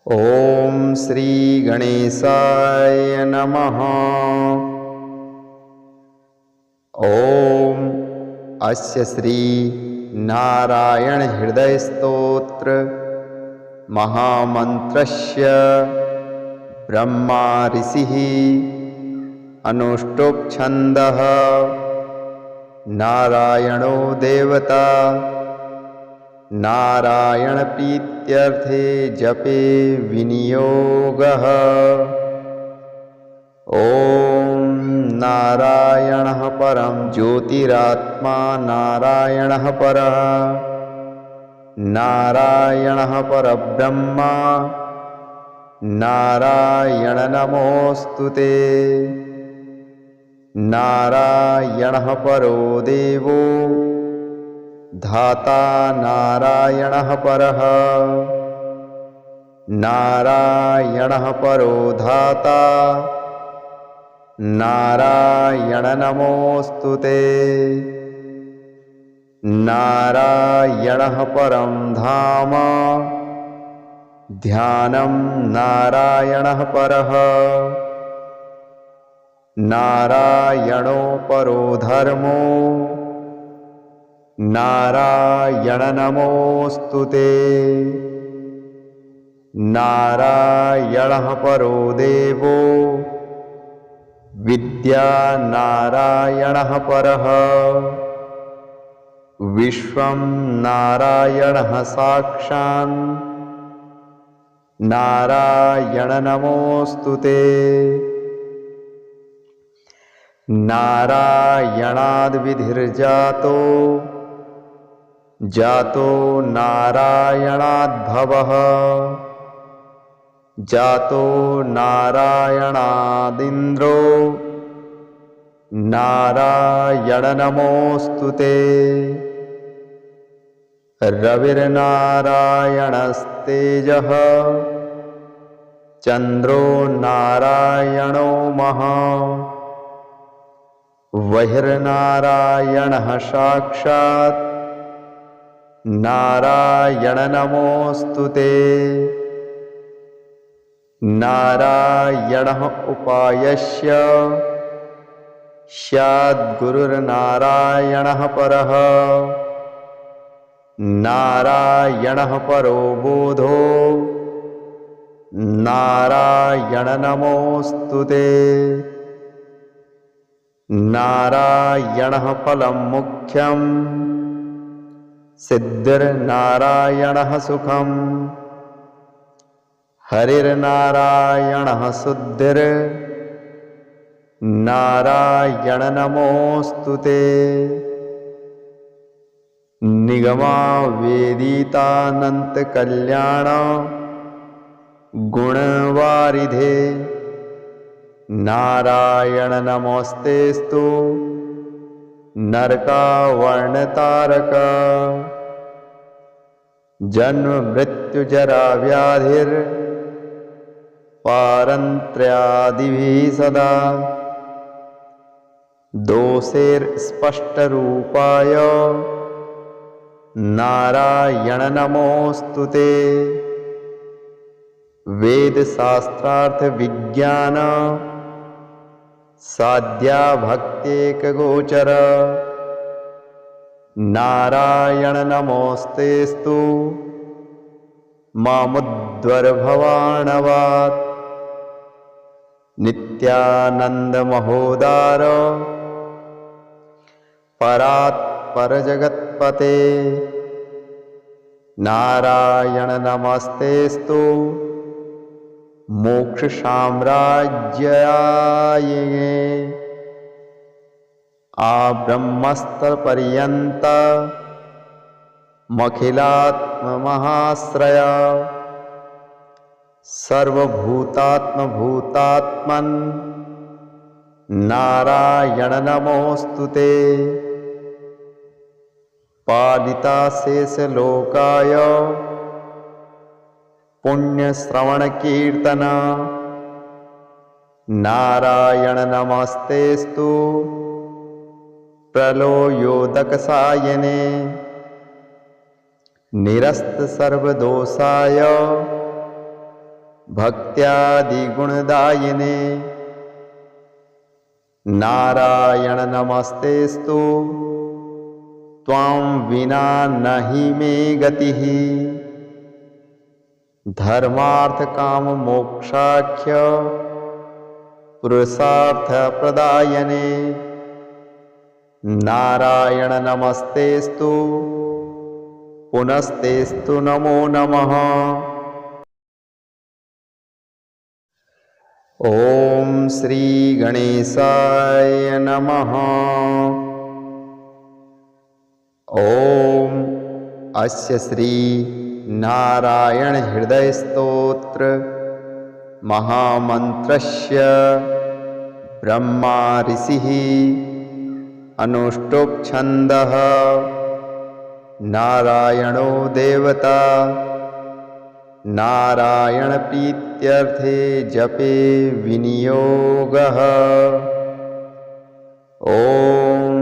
ॐ श्री गणेशाय नमः। ॐ अस्य श्री नारायण हृदय स्तोत्र महामन्त्रस्य ब्रह्मा ऋषिः अनुष्टुप् छन्दः नारायणो देवता नारायण प्रीत्यर्थे जपे विनियोगः। ॐ नारायणः परं ज्योतिरात्मा नारायणः परः नारायणः परब्रह्मा नारायण नमोऽस्तुते। नारायणः परो देवो धाता नारायणः परः नारायणः परो धाता नारायण नमोऽस्तुते। नारायणः परं धाम ध्यानं नारायणः परः नारायणो परो धर्मो नारायण नमोऽस्तुते। नारायणः परो देवो विद्या नारायणः परः विश्वं नारायणः साक्षात् नारायण नमोऽस्तुते। नारायणाद् विधिर्जातो जातो नारायणाद्भवः जातो नारायणादिन्द्रो नारायण नमोऽस्तुते। रविर्नारायणस्तेजः चन्द्रो नारायणो महा बहिर्नारायणः साक्षात् नारायण नमोऽस्तुते। नारायणः उपायस्य स्याद्गुरुर्नारायणः परः नारायणः परो बोधो नारायण नमोऽस्तुते। नारायणः फलं मुख्यं सिद्धिर्नारायणः सुखम् हरिर्नारायणः शुद्धिर्नारायण नमोऽस्तुते। निगमा वेदितानंत कल्याण गुणवारिधे नारायण नमोस्तेस्तु नरकावर्णतारक। जन्म मृत्यु जरा व्याधिर् पारन्त्र्यादिभिः सदा दोषैर्स्पष्टरूपाय नारायण नमोऽस्तुते। वेदशास्त्रार्थ विज्ञान साध्या भक्त्येकगोचर नारायण नमोस्तेस्तु मामुद्धरभवाणवात्। नित्यानंद महोदार परात्पर जगत्पते नारायण नमस्तेस्तु मोक्ष साम्राज्याय आब्रह्मस्त्र पर्यंत मखिलात्म महाश्रय सर्वभूतात्म भूतात्मन नारायण नमोस्तुते। पालिता शेष लोकाय पुण्य श्रवण कीर्तन नारायण नमस्तेस्तु प्रलयोदक सायने निरस्त सर्वदोषाय भक्त्यादिगुणदायिने नारायण नमस्तेस्तु त्वां विना नहि मे गतिः धर्मार्थ काम मोक्षाख्य पुरुषार्थ प्रदायने नारायण नमस्तेस्तु पुनस्तेस्तु नमो नमः। ओम श्री गणेशाय नमः। ओम अस्य श्री नारायण हृदय स्तोत्र महामंत्रस्य ब्रह्मा ऋषिः अनुष्टुप् छन्दः नारायणो देवता नारायण प्रीत्यर्थे जपे विनियोगः। ओम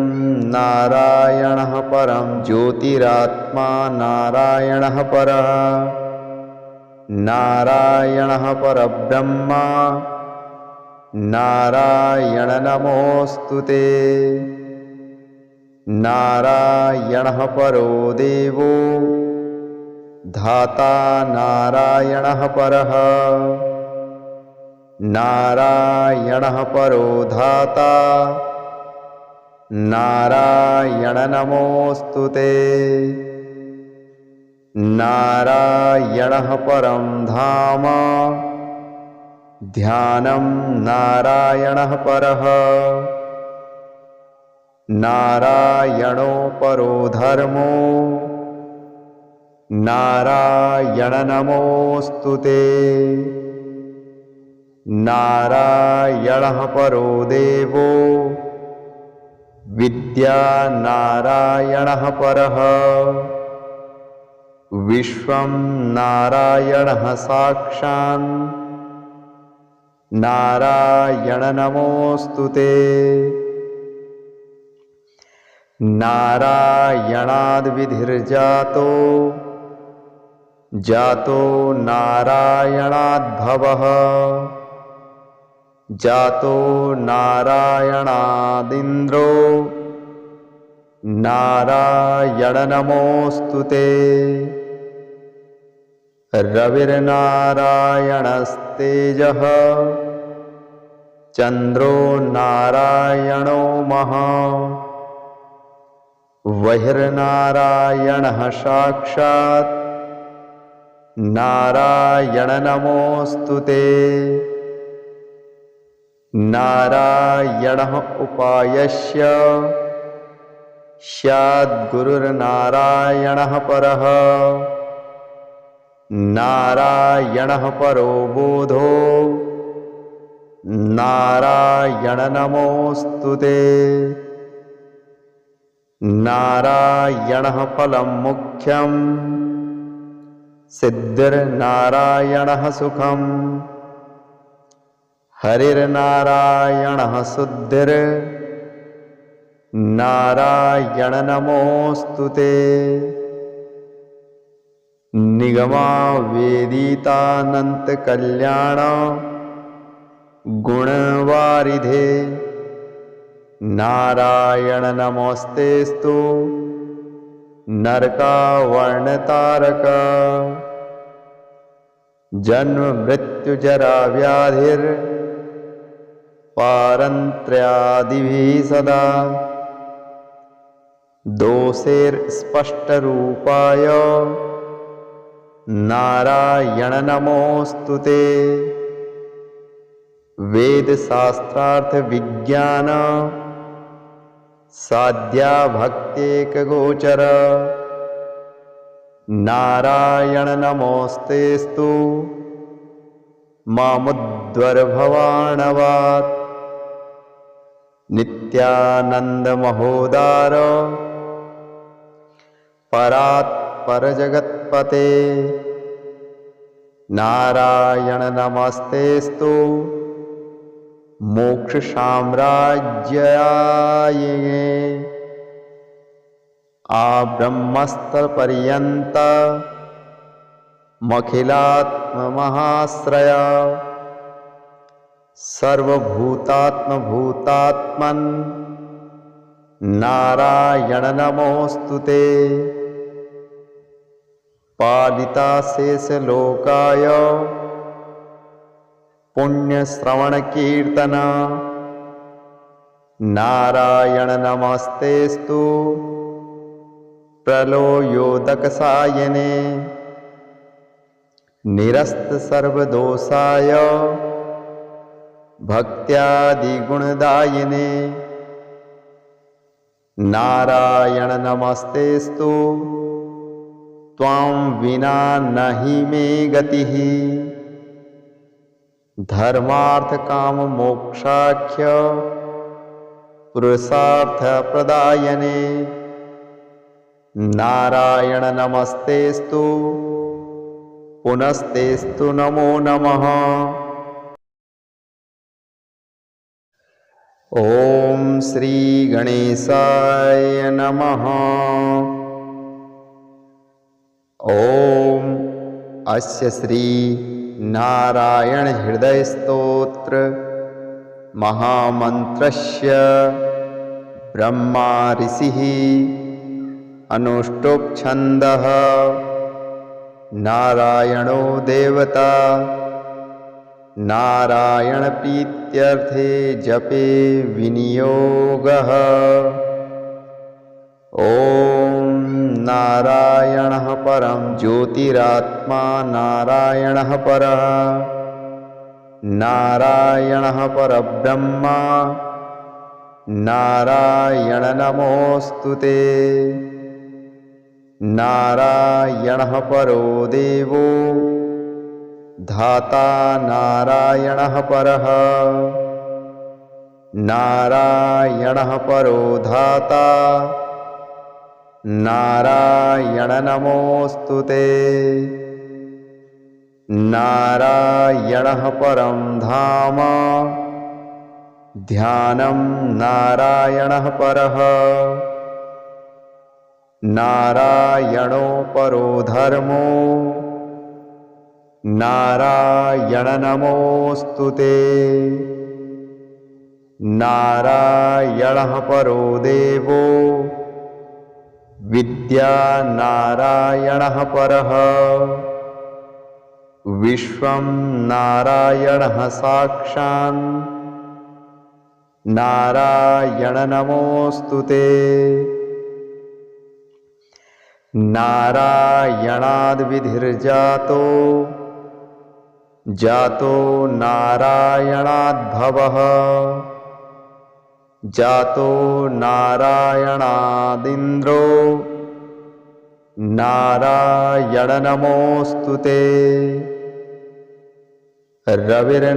नारायणः परं ज्योतिरात्मा नारायणः परः नारायणः परब्रह्मा नारायण नमोऽस्तुते नारायणः परो देवो धाता नारायणः परः नारायणः परो धाता नारायण नमोऽस्तुते नारायणः परं धाम ध्यानं नारायणः परः नारायणो परो धर्मो नारायण नमोऽस्तुते नारायणः परो देवो विद्या नारायणः परः विश्वं नारायणः साक्षान् नारायण नमोऽस्तुते नारायणाद् विधिर्जातो जातो नारायणाद् भवः जातो नारायणादिन्द्रो नारायण नमोऽस्तुते रविर्नारायणस्तेजः चन्द्रो नारायणो महः बहिर्नारायणः साक्षात् नारायण नमोऽस्तुते नारायणः उपायस्य स्याद्गुरुर्नारायणः परः नारायणः परो बोधो नारायण नमोऽस्तुते नारायणः फलं मुख्यं सिद्धिर्नारायणः सुखम् हरिर्नारायणः शुद्धिर् नारायण नमोऽस्तुते निगमा वेदितानंत कल्याण गुणवारिधे नारायण नमोस्तेस्तु नरकावर्णतारक जन्म मृत्यु जरा व्याधिर् पारंत्र्यादिभिः सदा दोषैर्स्पष्टरूपाय नारायण नमोऽस्तुते वेद शास्त्रार्थ विज्ञान साध्या भक्त्येक गोचर नारायण नमोस्तेस्तु मामुद्वरभवाणवात् नित्यानंद महोदार परात्पर जगत्पते नारायण नमस्तेस्तु मोक्ष साम्राज्याय आ ब्रह्मस्तर पर्यंत मखिलात्ममहाश्रया सर्वभूतात्मभूतात्मन् नारायण नमोऽस्तुते। पालिता शेषलोकाय पुण्यश्रवणकीर्तना नारायण नमस्तेस्तु प्रलयोदकसायने। निरस्त सर्वदोषाय भक्त्यादिगुणदायिने नारायण नमस्तेस्तु त्वां विना नहि मे गतिः। धर्मार्थ काम मोक्षाख्य पुरुषार्थ प्रदायने नारायण नमस्तेस्तु पुनस्तेस्तु नमो नमः। ओम श्री गणेशाय नमः। ओम अस्य श्री नारायण हृदय स्तोत्र महामंत्रस्य ब्रह्मा ऋषिः अनुष्टुप् छन्दः नारायणो देवता। नारायण प्रीत्यर्थे जपे विनियोगः। ओम नारायणः परं ज्योतिरात्मा नारायणः परः नारायणः परब्रह्मा नारायण नमोऽस्तुते। नारायणः परो देवो धाता नारायणः परः नारायणः परो धाता नारायण नमोऽस्तुते। नारायणः परं धाम ध्यानं नारायणः परः नारायणो परो धर्मो नारायण नमोऽस्तुते। नारायणः परो देवो विद्या नारायणः परः विश्वं नारायणः साक्षान् नारायण नमोऽस्तुते। नारायणाद् विधिर्जातो जातो नारायणाद्भवः जातो नारायणादिन्द्रो नारायण नमोऽस्तुते। रविर्नारायणस्तेजः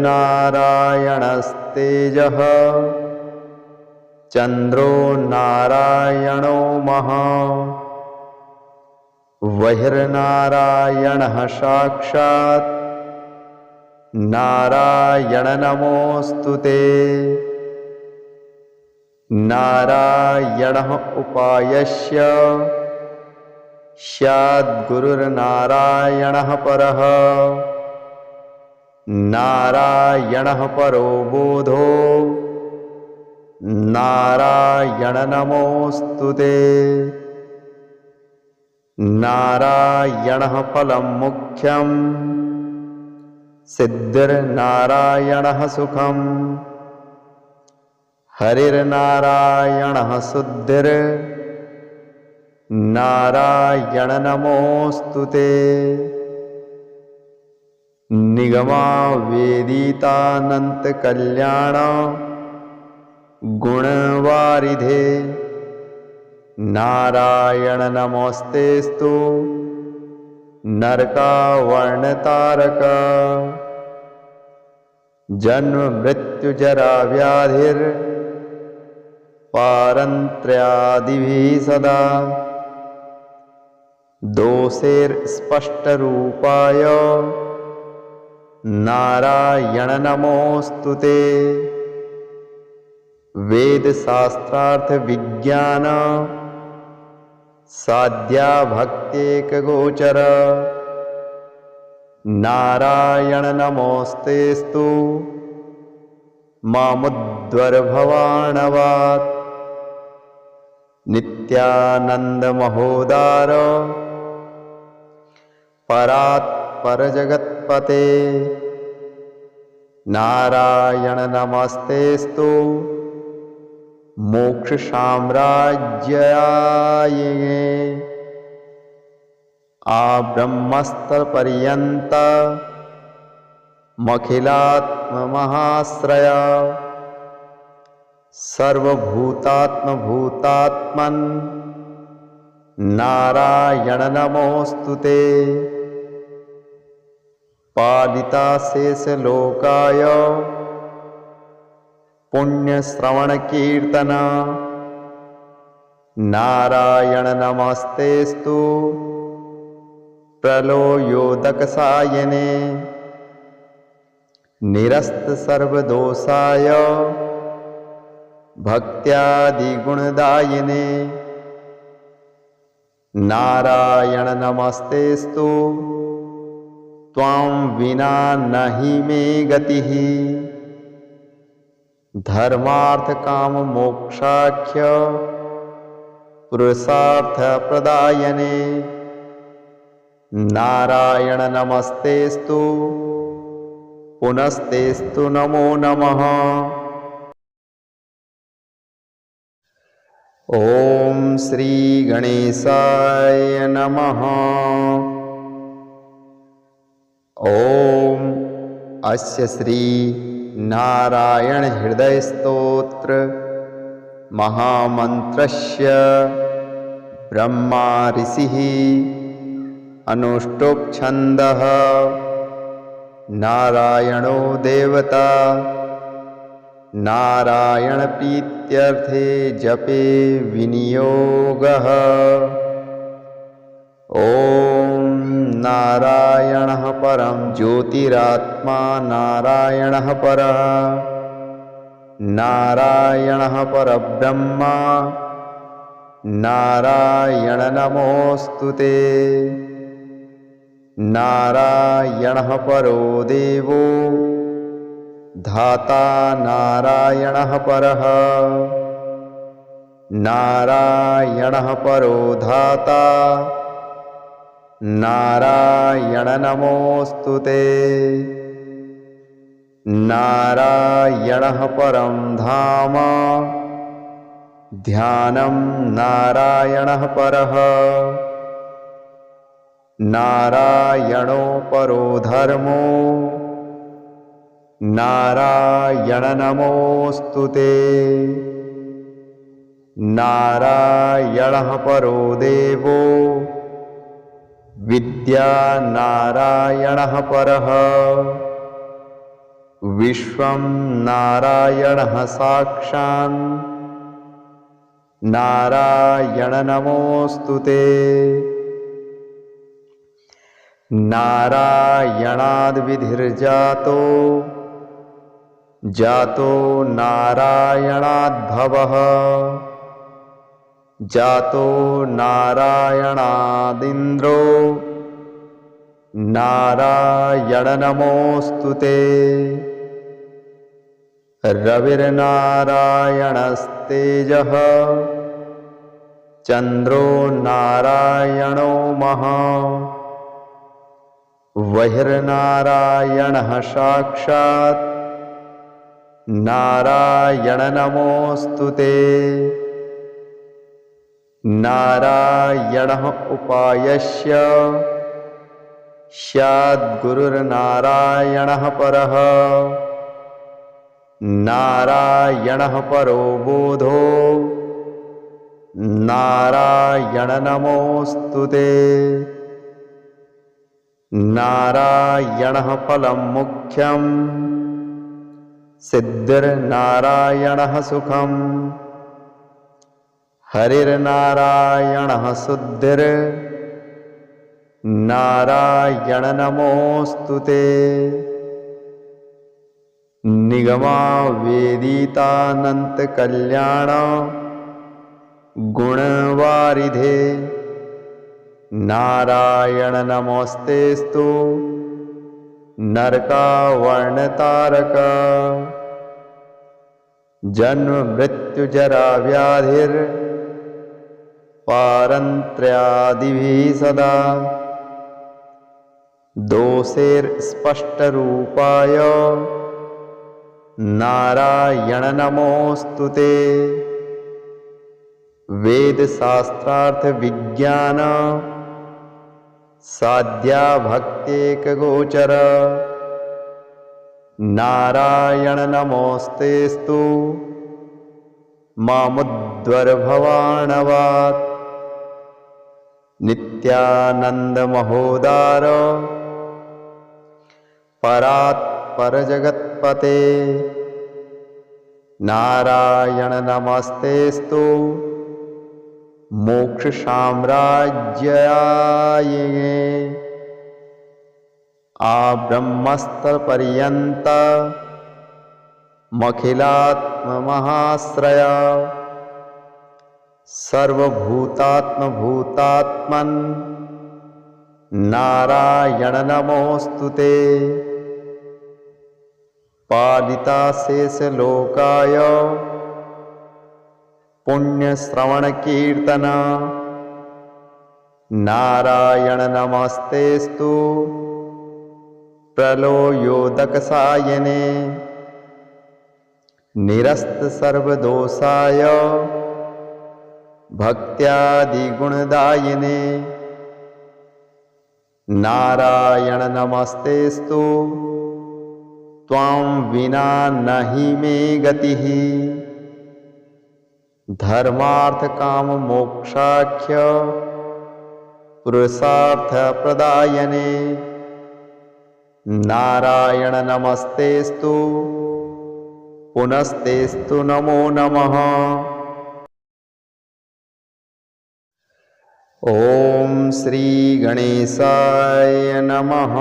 चन्द्रो नारायणो महा बहिर्नारायणः साक्षात् नारायण नमोऽस्तुते। नारायणः उपायस्य स्याद्गुरुर्नारायणः परः नारायणः परो बोधो नारायण नमोऽस्तुते। नारायणः फलं मुख्यं सिद्धिर्नारायणः सुखम् हरिर्नारायणः शुद्धिर्नारायण नमोऽस्तुते। निगमा वेदितानंत कल्याण गुणवारिधे नारायण नमोस्तेस्तु नरकावर्णतारक जन्म मृत्यु जरा व्याधिर् पारंत्र्यादिभिः सदा दोषैर्स्पष्टरूपाय नारायण नमोऽस्तुते। वेद शास्त्रार्थ विज्ञान साध्या भक्त्येक गोचर नारायण नमोऽस्तेऽस्तु मामुद्धरभवाणवात् नित्यानंद महोदार परात्पर जगत्पते नारायण नमस्तेस्तु मोक्ष साम्राज्याये आ ब्रह्मस्थल पर्यंत मखिलात्म महाश्रय सर्वभूतात्म भूतात्मन नारायण नमोस्तुते पालिता शेष लोकाय पुण्य श्रवण कीर्तन नारायण नमस्तेस्तु प्रलयोदक सायने निरस्त सर्वदोषाय भक्त्यादि गुणदायिने नारायण नमस्तेस्तु त्वां विना नहि मे गतिः धर्मार्थ काम मोक्षाख्य पुरुषार्थ प्रदायने नारायण नमस्तेस्तु पुनस्तेस्तु नमो नमः। ओम श्री गणेशाय नमः। ओम अस्य श्री नारायण हृदय स्तोत्र महामंत्रस्य ब्रह्मा ऋषिः अनुष्टुप छन्दः नारायणो देवता नारायण प्रीत्यर्थे जपे विनियोगः। ओम नारायणः परं ज्योतिरात्मा नारायणः परः नारायणः परब्रह्मा नारायण नमोस्तुते नारायणः परो देवो धाता नारायणः परः नारायणः परो धाता नारायण नमोस्तुते नारायणः परं धाम ध्यानं नारायणः परः नारायणो परो धर्मो नारायण नमोस्तुते नारायणः परो देवो विद्या नारायणः परः विश्वं नारायणः साक्षान् नारायण नमोस्तुते नारायणाद् विधिर्जातो जातो नारायणाद् भवः जातो नारायणादिन्द्रो नारायण नमोस्तुते रविर्नारायणस्तेजः चन्द्रो नारायणो महा बहिर्नारायणः साक्षात् नारायण नमोस्तुते नारायणः उपायस्य स्याद्गुरुर्नारायणः परः नारायणः परो बोधो नारायण नमोस्तुते नारायणः फलं मुख्यं सिद्धिर्नारायणः सुखम् हरिर्नारायणः शुद्धिर् नारायण नमोस्तुते निगमा वेदितानंत कल्याण गुणवारिधे नारायण नमोस्तेस्तु नरकावर्णतारक जन्म मृत्यु जरा व्याधिर पारंत्र्यादिभिः सदा दोषैर्स्पष्टरूपाय नारायण नमोऽस्तुते। वेदशास्त्रार्थ विज्ञान साध्या भक्त्येकगोचर नारायण नमोऽस्तेस्तु मामुद्धर भवाणवात्। नित्यानंद महोदार परात्पर जगत्पते नारायण नमस्तेस्तु मोक्ष साम्राज्याय। आ ब्रह्मस्तर पर्यंत मखिलात्म महाश्रय सर्वभूतात्म भूतात्मन नारायण नमोस्तुते। पालिता शेष लोकाय पुण्य श्रवण कीर्तन नारायण नमस्तेस्तु प्रलयोदक सायने। निरस्त सर्वदोषाय भक्त्यादि गुणदायिने नारायण नमस्तेस्तु त्वां विना नहि मे गतिः। धर्मार्थ काम मोक्षाख्य पुरुषार्थ प्रदायने नारायण नमस्तेस्तु पुनस्तेस्तु नमो नमः। ओम श्री गणेशाय नमः।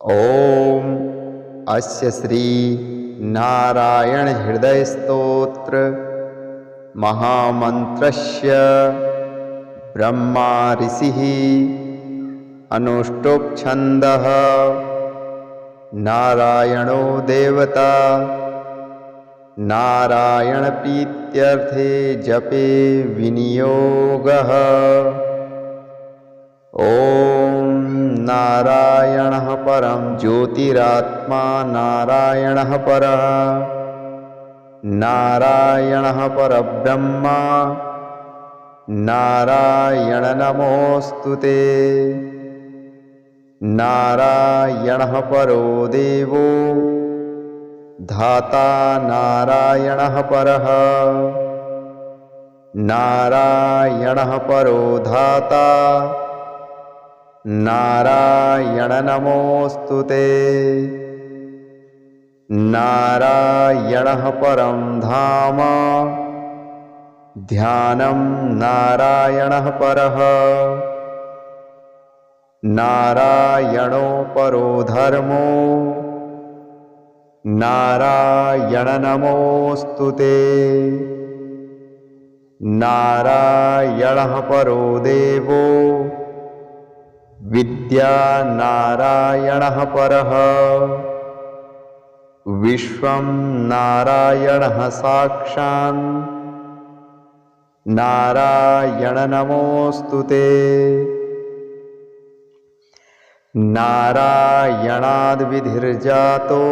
ओम अस्य श्री नारायण हृदय स्तोत्र महामंत्रस्य ब्रह्मा ऋषिः अनुष्टुप् छन्दः नारायणो देवता नारायण प्रीत्यर्थे जपे विनियोगः। ओम नारायणः परं ज्योतिरात्मा नारायणः परः नारायणः परब्रह्मा नारायण नमोऽस्तुते। नारायणः परो देवो धाता नारायणः परः नारायणः परो धाता नारायण नमोऽस्तुते। नारायणः परं धाम ध्यानं नारायणः परः नारायणो परो धर्मो नारायण नमोऽस्तुते। नारायणः परो देवो विद्या नारायणः परः विश्वं नारायणः साक्षान् नारायण नमोऽस्तुते। नारायणाद् विधिर्जातो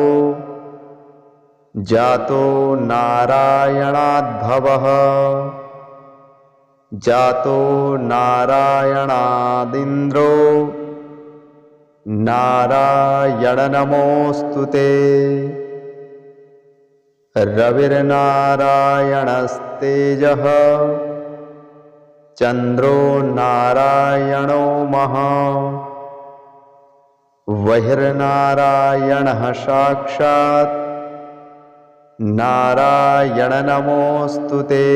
जातो नारायणाद्भवः जातो नारायणादिन्द्रो नारायण नमोऽस्तुते। रविर्नारायणस्तेजः चन्द्रो नारायणो महः बहिर्नारायणः साक्षात् नारायण नमोऽस्तुते।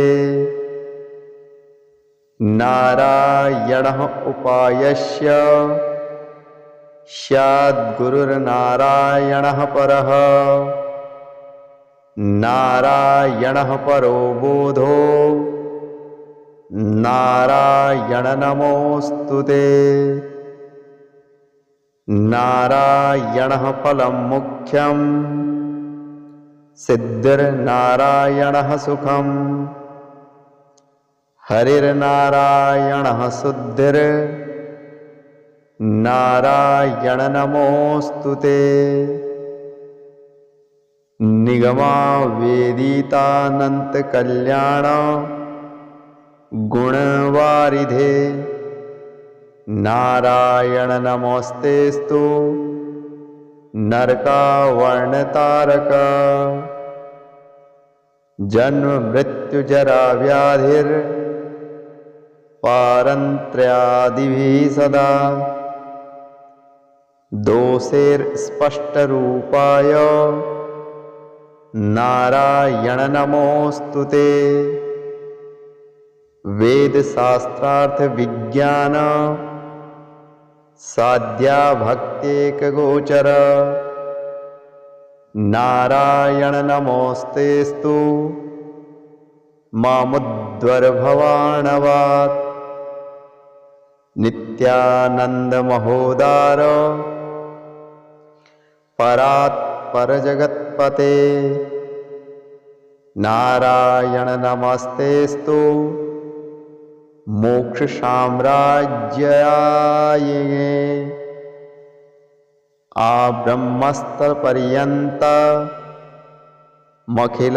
नारायणः उपायस्य स्याद्गुरुर्नारायणः परः नारायणः परो बोधो नारायण नमोऽस्तुते। नारायणः फलं मुख्यम् सिद्धिर्नारायणः सुखम् हरिर्नारायणः शुद्धिर्नारायण नमोऽस्तुते निगमावेदितानन्तकल्याण गुणवारिधे नारायण नमोऽस्तेऽस्तु नरकावर्णतारक जन्म मृत्यु जरा व्याधिर्पारन्त्र्यादिभिः सदा दोषैर्स्पष्टरूपाय नारायण नमोऽस्तुते वेदशास्त्रार्थ विज्ञान साध्या भक्त्येकगोचर नारायण नमोऽस्तेऽस्तु मामुद्धरभवाणवात् नित्यानंद महोदार परात्परजगत्पते नारायण नमस्तेऽस्तु मोक्षसाम्राज्याय आब्रह्मस्तपर्यन्त मखिलात्ममहाश्रया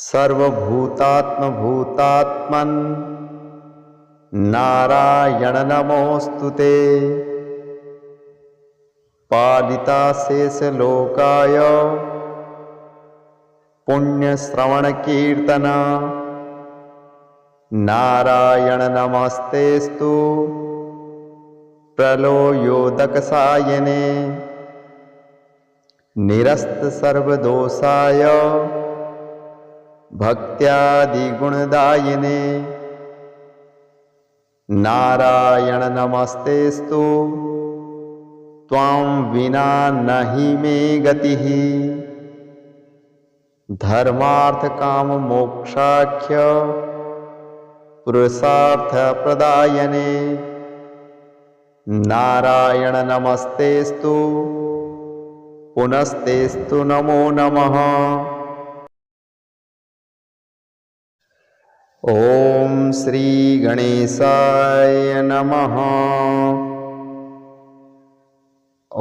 सर्वभूतात्मभूतात्मन् नारायण नमोऽस्तुते पालिता शेषलोकाय पुण्यश्रवणकीर्तन नारायण नमस्तेऽस्तु प्रलयोदकसायने निरस्त सर्वदोषाय भक्त्यादिगुणदायिने नारायण नमस्तेऽस्तु त्वां विना नहि मे गतिः धर्मार्थ काम मोक्षाख्य पुरुषार्थ प्रदायने नारायण नमस्तेऽस्तु पुनस्तेऽस्तु नमो नमः। ओम श्री गणेशाय नमः।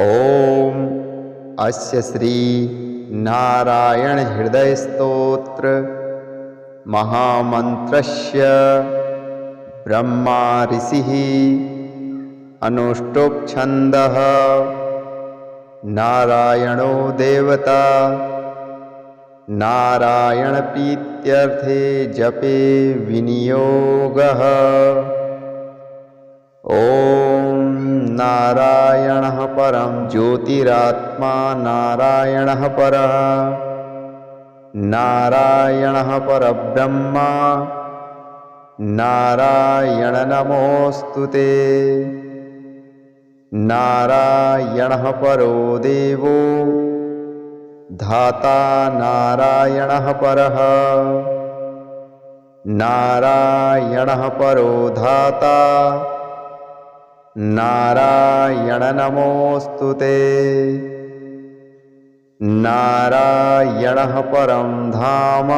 ओम अस्य श्री नारायण हृदय स्तोत्र महामंत्रस्य ब्रह्मा ऋषिः अनुष्टुप् छन्दः नारायणो देवता नारायण प्रीत्यर्थे जपे विनियोगः। ओम नारायणः परं ज्योतिरात्मा नारायणः परः नारायणः परब्रह्मा नारायण नमोऽस्तुते नारायणः परो देवो धाता नारायणः परः नारायणः परो धाता नारायण नमोऽस्तुते नारायणः परं धाम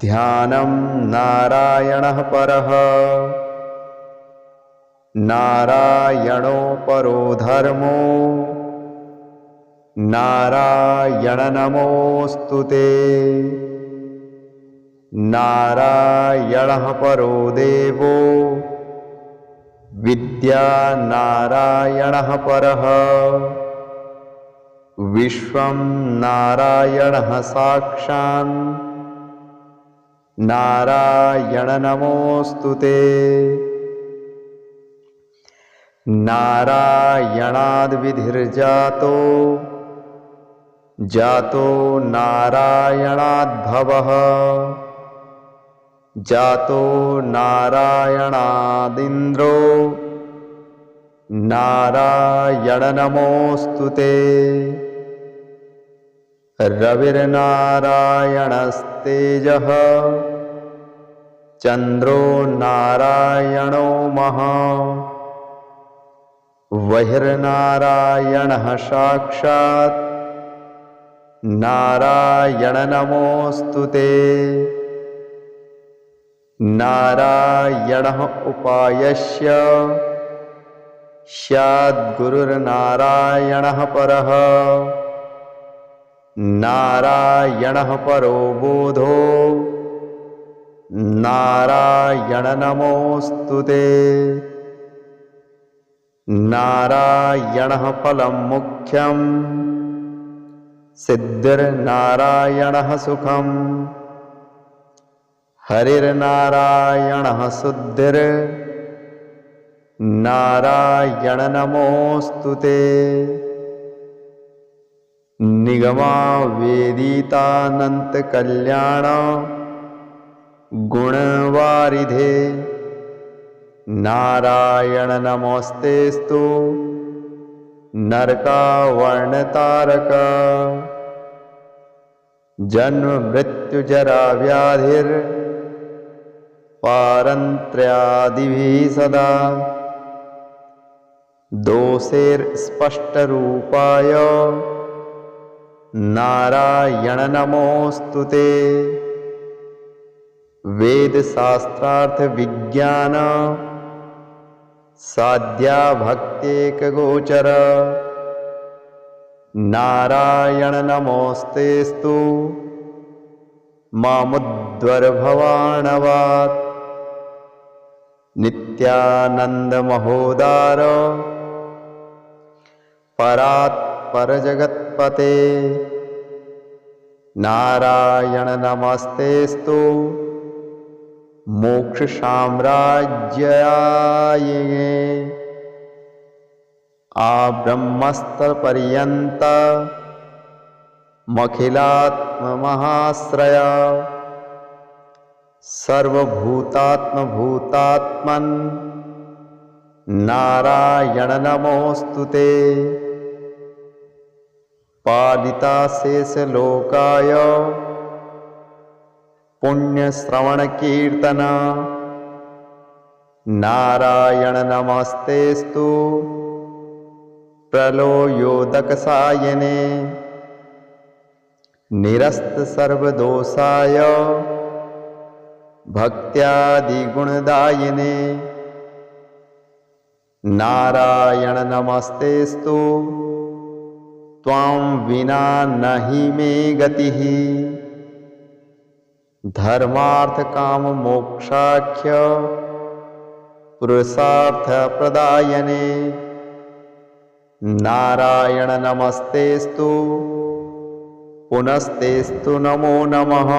ध्यानं नारायणः परः नारायणो परो धर्मो नारायण नमोऽस्तुते नारायणः परो देवो विद्या नारायणः परः विश्वं नारायणः साक्षात् नारायण नमोऽस्तुते नारायणाद् विधिर्जातो जातो नारायणाद्भवः जातो नारायणादिन्द्रो नारायण नमोऽस्तुते रविर्नारायणस्तेजः चंद्रो नारायणो महा बहिर्नारायणः साक्षात् नारायण नमोस्तुते। नारायणः उपायस्य स्याद्गुरुर्नारायणः परः। नारायणः परो बोधो नारायण नमोस्तुते। नारायणः फलं मुख्यं सिद्धिर्नारायणः सुखम्। हरिर्नारायणः शुद्धिर् नारायण नमोस्तुते। निगमा वेदितानंत कल्याण गुणवारिधे नारायण नमोस्तेस्तु नरकावर्णतारक। जन्म मृत्यु जरा व्याधिर् पारंत्र्यादिभिः सदा। दोषैर्स्पष्टरूपाय नारायण नमोस्तुते। वेद शास्त्रार्थ विज्ञान साध्या भक्त्येक गोचर नारायण नमोस्तेस्तु मामुद्वरभवाणवात्। नित्यानंद महोदार परात्पर जगत्पते नारायण नमस्तेस्तु मोक्ष साम्राज्याय। आ ब्रह्मस्त्र पर्यंत मखिलात्म महाश्रय। सर्वभूतात्म भूतात्मन नारायण नमोस्तुते। पालिता शेष लोकाय पुण्य श्रवण कीर्तन नारायण नमस्तेस्तु प्रलयोदक सायने। निरस्त सर्वदोषाय भक्त्यादि गुणदायिने नारायण नमस्तेस्तु त्वां विना नहि मे गतिः। धर्मार्थ काम मोक्षाख्य पुरुषार्थ प्रदायने नारायण नमस्तेस्तु पुनस्तेस्तु नमो नमः।